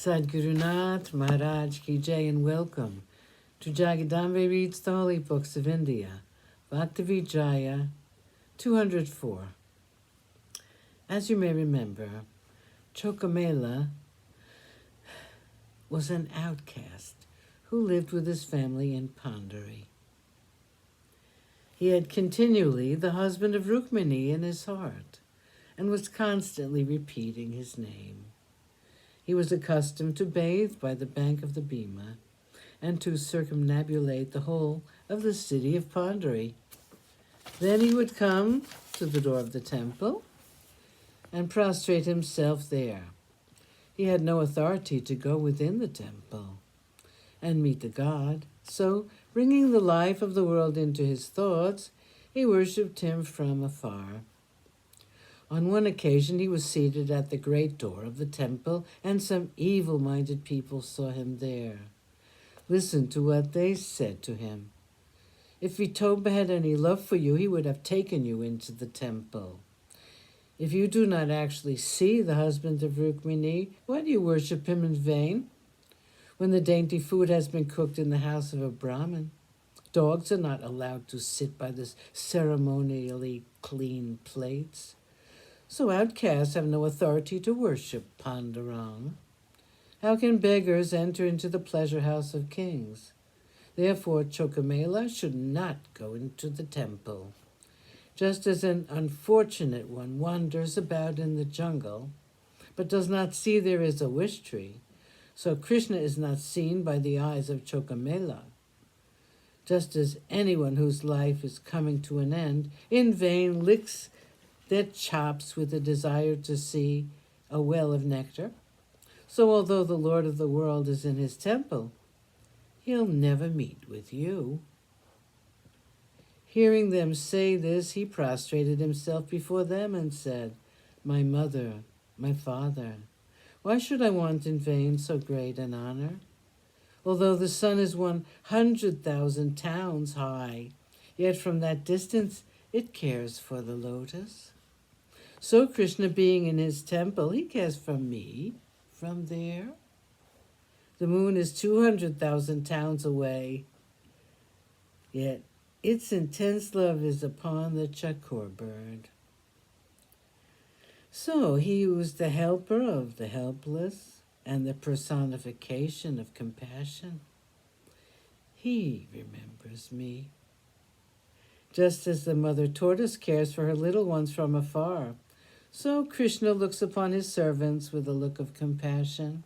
Sadgurunath Maharaj Ki Jai, and welcome to Jagadambe Reads the Holy Books of India, Bhaktavijaya204. As you may remember, Chokamela was an outcast who lived with his family in Pandari. He had continually the husband of Rukmini in his heart and was constantly repeating his name. He was accustomed to bathe by the bank of the Bhima and to circumnambulate the whole of the city of Pandari. Then he would come to the door of the temple and prostrate himself there. He had no authority to go within the temple and meet the god, so, bringing the life of the world into his thoughts, he worshipped him from afar. On one occasion he was seated at the great door of the temple, and some evil-minded people saw him there. Listen to what they said to him. If Vitoba had any love for you, he would have taken you into the temple. If you do not actually see the husband of Rukmini, why do you worship him in vain? When the dainty food has been cooked in the house of a Brahmin, dogs are not allowed to sit by the ceremonially clean plates. So outcasts have no authority to worship Pandurang. How can beggars enter into the pleasure house of kings? Therefore, Chokamela should not go into the temple. Just as an unfortunate one wanders about in the jungle, but does not see there is a wish tree, so Krishna is not seen by the eyes of Chokamela. Just as anyone whose life is coming to an end in vain licks their chops with a desire to see a well of nectar, so although the Lord of the world is in his temple, he'll never meet with you. Hearing them say this, he prostrated himself before them and said, My mother, my father, why should I want in vain so great an honor? Although the sun is 100,000 towns high, yet from that distance it cares for the lotus. So Krishna, being in his temple, he cares for me from there. The moon is 200,000 towns away, yet its intense love is upon the chakur bird. So he who is the helper of the helpless and the personification of compassion, he remembers me. Just as the mother tortoise cares for her little ones from afar, so Krishna looks upon his servants with a look of compassion.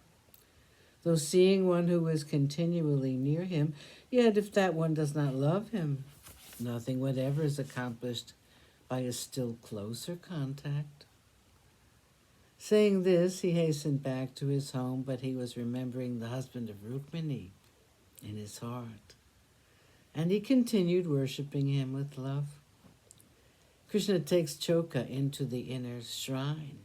Though seeing one who is continually near him, yet if that one does not love him, nothing whatever is accomplished by a still closer contact. Saying this, he hastened back to his home, but he was remembering the husband of Rukmini in his heart, and he continued worshipping him with love. Krishna takes Choka into the inner shrine.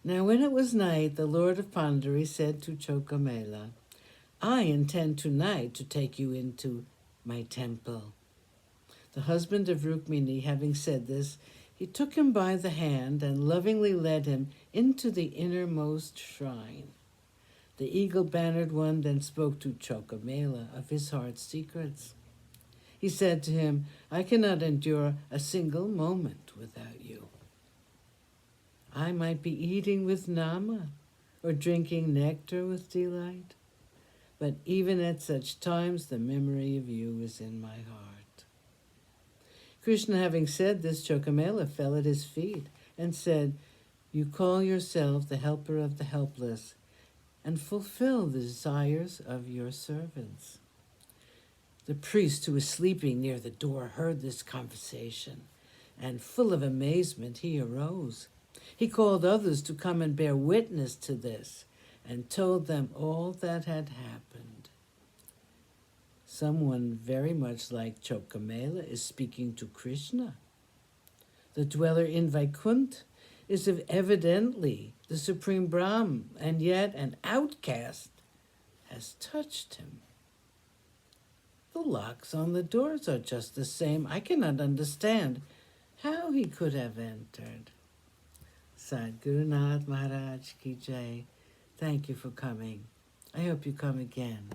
Now when it was night, the Lord of Pandari said to Chokamela, I intend tonight to take you into my temple. The husband of Rukmini, having said this, he took him by the hand and lovingly led him into the innermost shrine. The eagle-bannered one then spoke to Chokamela of his heart's secrets. He said to him, I cannot endure a single moment without you. I might be eating with Nama or drinking nectar with delight, but even at such times the memory of you is in my heart. Krishna, having said this, Chokamela fell at his feet and said, You call yourself the helper of the helpless and fulfill the desires of your servants. The priest who was sleeping near the door heard this conversation, and full of amazement he arose. He called others to come and bear witness to this, and told them all that had happened. Someone very much like Chokamela is speaking to Krishna. The dweller in Vaikuntha is evidently the Supreme Brahm, and yet an outcast has touched him. The locks on the doors are just the same. I cannot understand how he could have entered. Sadgurunath Maharaj Ki Jai. Thank you for coming. I hope you come again.